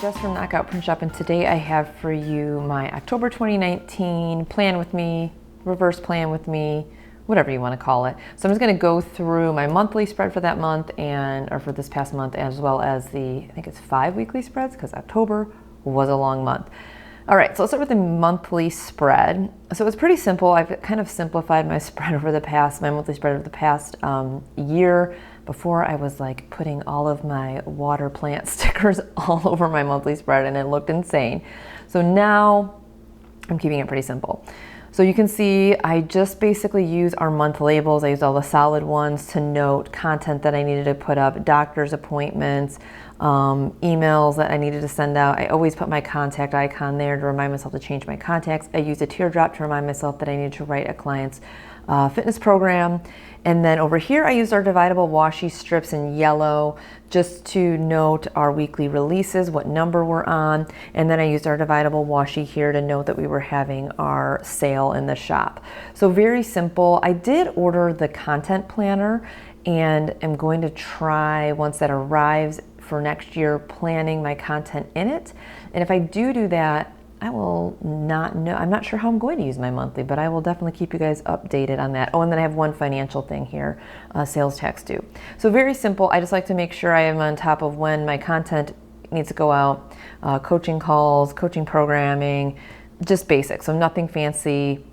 Jess from Knockout Print Shop, and today I have for you my October 2019 plan with me, reverse plan with me, whatever you want to call it. So I'm just going to go through my monthly spread for that month or for this past month, as well as I think it's 5 weekly spreads because October was a long month. All right, so let's start with the monthly spread. So it's pretty simple. I've kind of simplified my spread over my monthly spread over the past year. Before, I was like putting all of my water plant stickers all over my monthly spread and it looked insane. So now I'm keeping it pretty simple. So you can see I just basically use our month labels. I used all the solid ones to note content that I needed to put up, doctor's appointments, emails that I needed to send out. I always put my contact icon there to remind myself to change my contacts. I used a teardrop to remind myself that I needed to write a client's fitness program. And then over here, I used our dividable washi strips in yellow just to note our weekly releases, what number we're on. And then I used our dividable washi here to note that we were having our sale in the shop. So very simple. I did order the content planner and am going to try, once that arrives for next year, planning my content in it. And if I do that, I will not know. I'm not sure how I'm going to use my monthly, but I will definitely keep you guys updated on that. Oh, and then I have one financial thing here, sales tax due. So very simple. I just like to make sure I am on top of when my content needs to go out, coaching calls, coaching programming, just basic. So nothing fancy,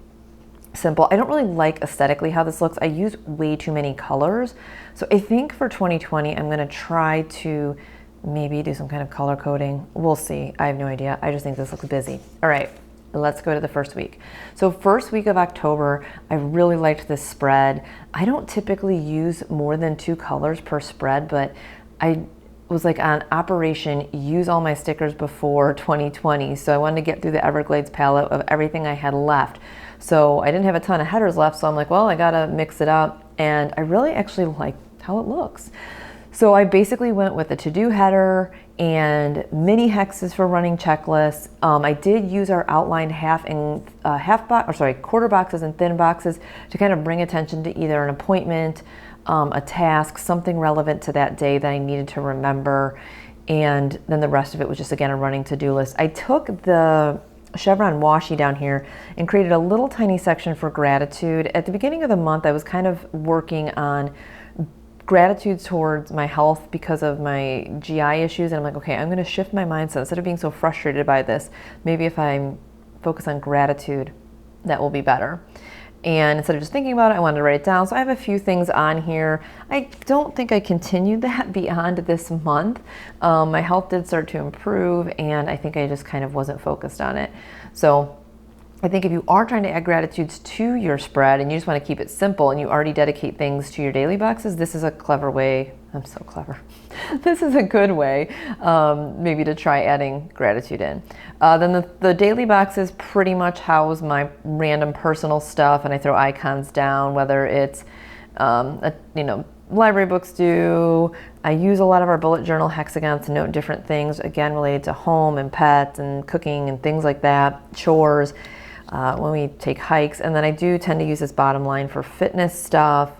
simple. I don't really like aesthetically how this looks. I use way too many colors. So I think for 2020, I'm going to try to maybe do some kind of color coding. We'll see. I have no idea. I just think this looks busy. All right, let's go to the first week. So first week of October, I really liked this spread. I don't typically use more than 2 colors per spread, but I was like on Operation Use All My Stickers before 2020. So I wanted to get through the Everglades palette of everything I had left. So I didn't have a ton of headers left. So I'm like, well, I gotta mix it up. And I really actually like how it looks. So I basically went with a to-do header and mini hexes for running checklists. I did use our outlined quarter boxes and thin boxes to kind of bring attention to either an appointment, a task, something relevant to that day that I needed to remember. And then the rest of it was just, again, a running to-do list. I took the chevron washi down here and created a little tiny section for gratitude. At the beginning of the month, I was kind of working on gratitude towards my health because of my GI issues. And I'm like, okay, I'm going to shift my mindset. Instead of being so frustrated by this, maybe if I focus on gratitude, that will be better. And instead of just thinking about it, I wanted to write it down. So I have a few things on here. I don't think I continued that beyond this month. My health did start to improve, and I think I just kind of wasn't focused on it. So I think if you are trying to add gratitudes to your spread and you just want to keep it simple and you already dedicate things to your daily boxes, this is a clever way. I'm so clever. This is a good way maybe to try adding gratitude in. Then the daily boxes pretty much house my random personal stuff, and I throw icons down, whether it's library books due. I use a lot of our bullet journal hexagons to note different things, again, related to home and pets and cooking and things like that, chores. When we take hikes. And then I do tend to use this bottom line for fitness stuff.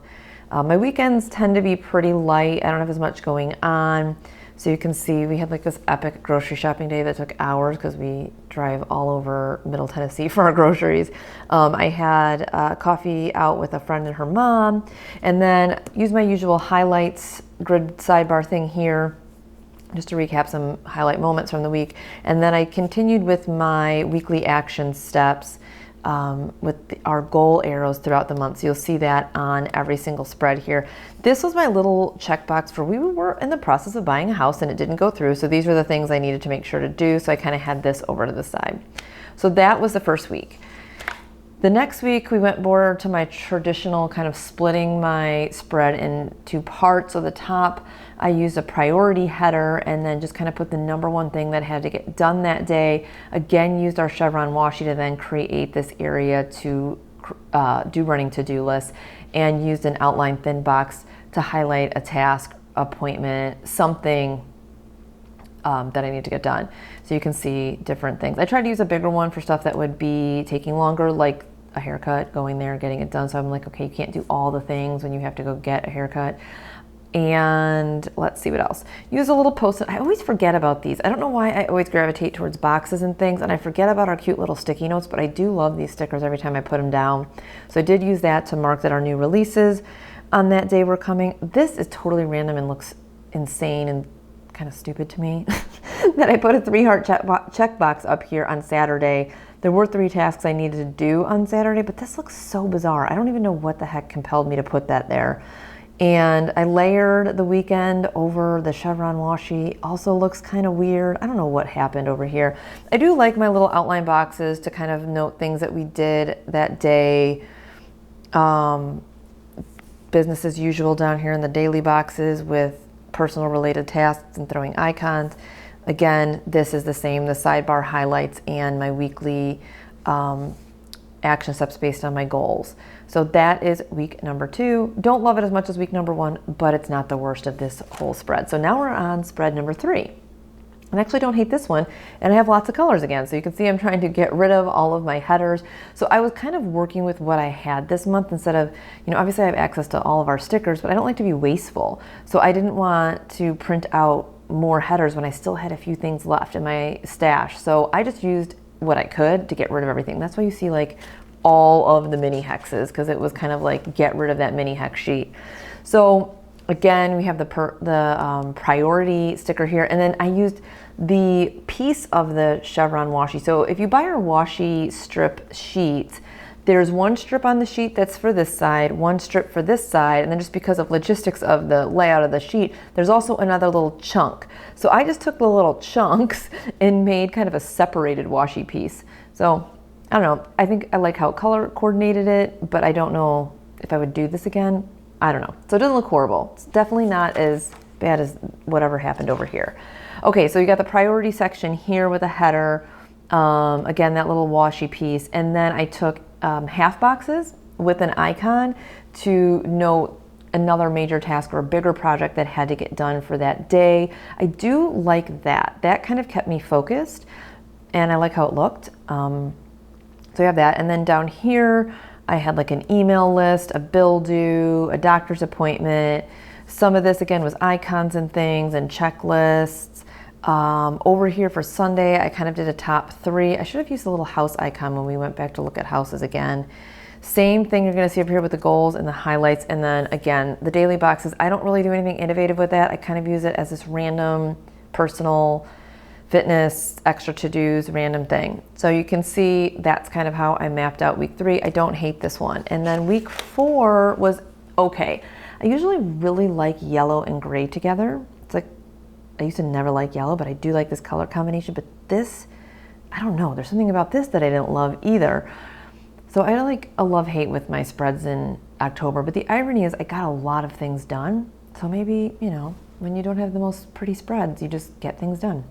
My weekends tend to be pretty light. I don't have as much going on. So you can see we had like this epic grocery shopping day that took hours because we drive all over Middle Tennessee for our groceries. I had coffee out with a friend and her mom, and then use my usual highlights grid sidebar thing here just to recap some highlight moments from the week. And then I continued with my weekly action steps with our goal arrows throughout the month. So you'll see that on every single spread here. This was my little checkbox for we were in the process of buying a house and it didn't go through. So these were the things I needed to make sure to do. So I kind of had this over to the side. So that was the first week. The next week, we went more to my traditional kind of splitting my spread into parts. So the top, I used a priority header and then just kind of put the number one thing that had to get done that day. Again, used our chevron washi to then create this area to do running to-do lists, and used an outline thin box to highlight a task, appointment, something that I need to get done. So you can see different things. I tried to use a bigger one for stuff that would be taking longer, like a haircut, going there, getting it done. So I'm like, okay, you can't do all the things when you have to go get a haircut. And let's see what else. Use a little Post-it. I always forget about these. I don't know why I always gravitate towards boxes and things, and I forget about our cute little sticky notes, but I do love these stickers every time I put them down. So I did use that to mark that our new releases on that day were coming. This is totally random and looks insane and kind of stupid to me that I put a 3-heart checkbox up here on Saturday. There were 3 tasks I needed to do on Saturday, but this looks so bizarre. I don't even know what the heck compelled me to put that there. And I layered the weekend over the chevron washi. Also looks kind of weird. I don't know what happened over here. I do like my little outline boxes to kind of note things that we did that day. Business as usual down here in the daily boxes with personal related tasks and throwing icons. Again, this is the same, the sidebar highlights and my weekly action steps based on my goals. So that is week number 2. Don't love it as much as week number 1, but it's not the worst of this whole spread. So now we're on spread number 3. And I actually don't hate this one, and I have lots of colors again. So you can see I'm trying to get rid of all of my headers. So I was kind of working with what I had this month instead of, obviously I have access to all of our stickers, but I don't like to be wasteful. So I didn't want to print out more headers when I still had a few things left in my stash. So I just used what I could to get rid of everything. That's why you see like all of the mini hexes, because it was kind of like get rid of that mini hex sheet. So again, we have the priority sticker here, and then I used the piece of the chevron washi. So if you buy our washi strip sheets, there's one strip on the sheet that's for this side, one strip for this side, and then just because of logistics of the layout of the sheet, there's also another little chunk. So I just took the little chunks and made kind of a separated washi piece. So I don't know, I think I like how it color coordinated it, but I don't know if I would do this again. I don't know. So it doesn't look horrible. It's definitely not as bad as whatever happened over here. Okay, so you got the priority section here with a header. Again, that little washi piece. And then I took half boxes with an icon to note another major task or a bigger project that had to get done for that day. I do like that. That kind of kept me focused, and I like how it looked. So you have that. And then down here, I had like an email list, a bill due, a doctor's appointment. Some of this, again, was icons and things and checklists. Over here for Sunday, I kind of did a top 3. I should have used a little house icon when we went back to look at houses again. Same thing you're going to see up here with the goals and the highlights. And then again, the daily boxes, I don't really do anything innovative with that. I kind of use it as this random personal fitness, extra to-dos, random thing. So you can see that's kind of how I mapped out week 3. I don't hate this one. And then week 4 was okay. I usually really like yellow and gray together. It's like, I used to never like yellow, but I do like this color combination. But this, I don't know, there's something about this that I didn't love either. So I had like a love-hate with my spreads in October. But the irony is I got a lot of things done. So maybe, when you don't have the most pretty spreads, you just get things done.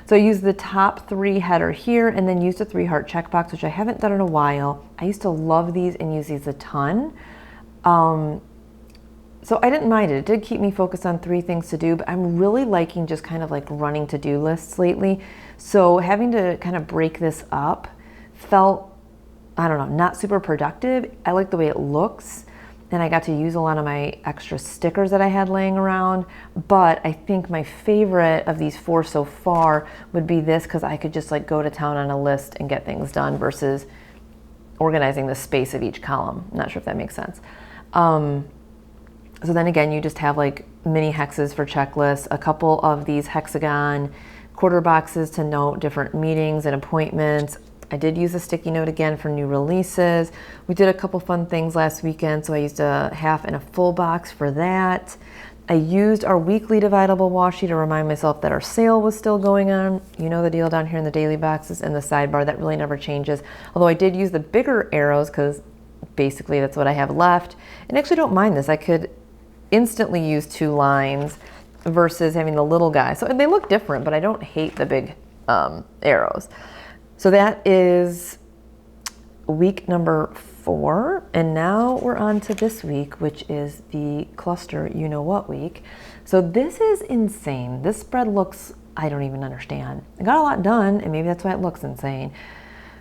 So I used the top 3 header here, and then used a 3-heart checkbox, which I haven't done in a while. I used to love these and use these a ton. So I didn't mind it. It did keep me focused on 3 things to do, but I'm really liking just kind of like running to-do lists lately. So having to kind of break this up felt, I don't know, not super productive. I like the way it looks, and I got to use a lot of my extra stickers that I had laying around. But I think my favorite of these 4 so far would be this, because I could just like go to town on a list and get things done versus organizing the space of each column. I'm not sure if that makes sense. So then again, you just have like mini hexes for checklists, a couple of these hexagon quarter boxes to note different meetings and appointments. I did use a sticky note again for new releases. We did a couple fun things last weekend, so I used a half and a full box for that. I used our weekly dividable washi to remind myself that our sale was still going on. You know the deal down here in the daily boxes and the sidebar, that really never changes. Although I did use the bigger arrows because basically that's what I have left. And I actually don't mind this. I could instantly use 2 lines versus having the little guy. So they look different, but I don't hate the big arrows. So that is week number 4, and now we're on to this week, which is the cluster you know what week. So this is insane. This spread looks, I don't even understand. I got a lot done, and maybe that's why it looks insane.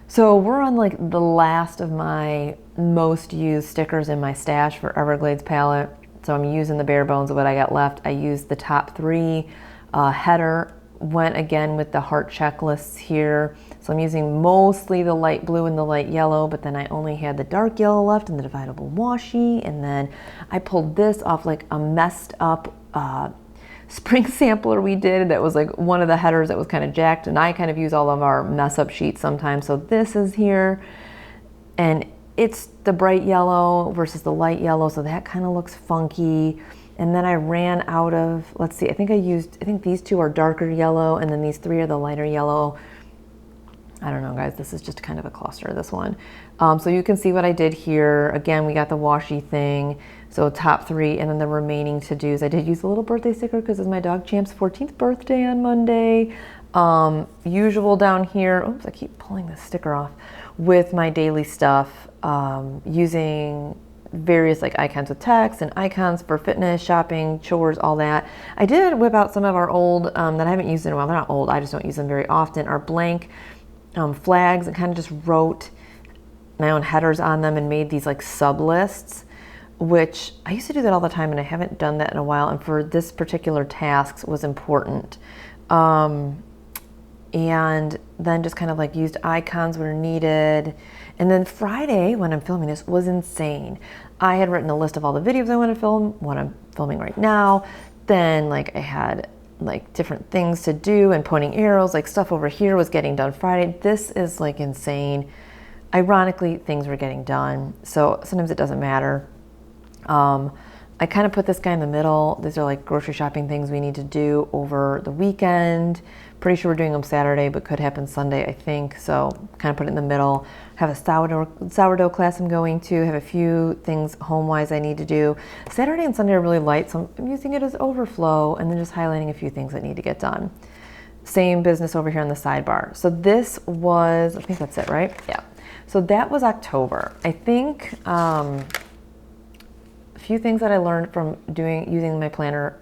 So we're on like the last of my most used stickers in my stash for Everglades palette. So I'm using the bare bones of what I got left. I used the top 3. Header went again with the heart checklists here. So I'm using mostly the light blue and the light yellow, but then I only had the dark yellow left and the dividable washi. And then I pulled this off like a messed up spring sampler we did that was like one of the headers that was kind of jacked, and I kind of use all of our mess up sheets sometimes. So this is here, and it's the bright yellow versus the light yellow, so that kind of looks funky. And then I ran out of, let's see, I think these 2 are darker yellow, and then these 3 are the lighter yellow. I don't know, guys, this is just kind of a cluster, this one. So you can see what I did here. Again, we got the washi thing, so top 3, and then the remaining to-dos. I did use a little birthday sticker because it's my dog Champ's 14th birthday on Monday. Usual down here, oops, I keep pulling this sticker off, with my daily stuff, using various like icons with text and icons for fitness, shopping, chores, all that. I did whip out some of our old, that I haven't used in a while. They're not old, I just don't use them very often, our blank flags, and kind of just wrote my own headers on them and made these like sub lists, which I used to do that all the time, and I haven't done that in a while, and for this particular task was important. And then just kind of like used icons where needed. And then Friday, when I'm filming this, was insane. I had written a list of all the videos I want to film, what I'm filming right now. Then like I had like different things to do and pointing arrows, like stuff over here was getting done Friday. This is like insane. Ironically, things were getting done, so sometimes it doesn't matter. I kind of put this guy in the middle. These are like grocery shopping things we need to do over the weekend. Pretty sure we're doing them Saturday, but could happen Sunday, I think. So kind of put it in the middle. Have a sourdough class I'm going to. Have a few things home-wise I need to do. Saturday and Sunday are really light, so I'm using it as overflow and then just highlighting a few things that need to get done. Same business over here on the sidebar. So this was, I think that's it, right? Yeah. So that was October. I think a few things that I learned from using my planner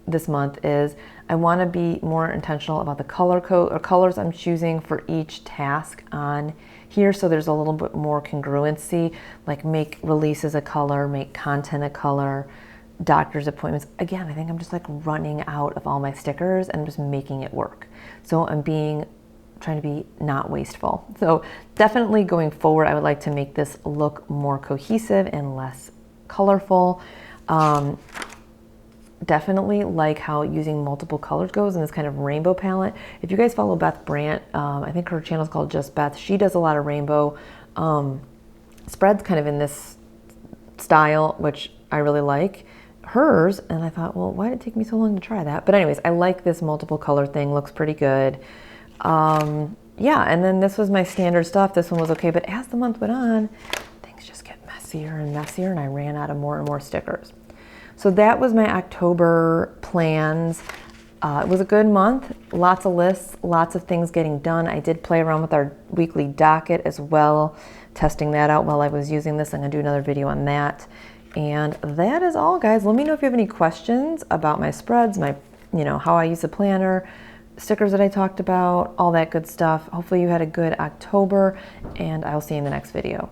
this month is I want to be more intentional about the color code or colors I'm choosing for each task on here, so there's a little bit more congruency, like make releases a color, make content a color, doctor's appointments. Again, I think I'm just like running out of all my stickers and just making it work. So I'm trying to be not wasteful. So definitely going forward, I would like to make this look more cohesive and less colorful. Definitely like how using multiple colors goes in this kind of rainbow palette. If you guys follow Beth Brandt, I think her channel is called Just Beth. She does a lot of rainbow spreads kind of in this style, which I really like. Hers, and I thought, well, why did it take me so long to try that? But anyways, I like this multiple color thing, looks pretty good. Yeah, and then this was my standard stuff. This one was okay, but as the month went on, things just get messier and messier, and I ran out of more and more stickers. So that was my October plans. It was a good month, lots of lists, lots of things getting done. I did play around with our weekly docket as well, testing that out while I was using this. I'm gonna do another video on that. And that is all, guys. Let me know if you have any questions about my spreads, how I use the planner, stickers that I talked about, all that good stuff. Hopefully you had a good October, and I'll see you in the next video.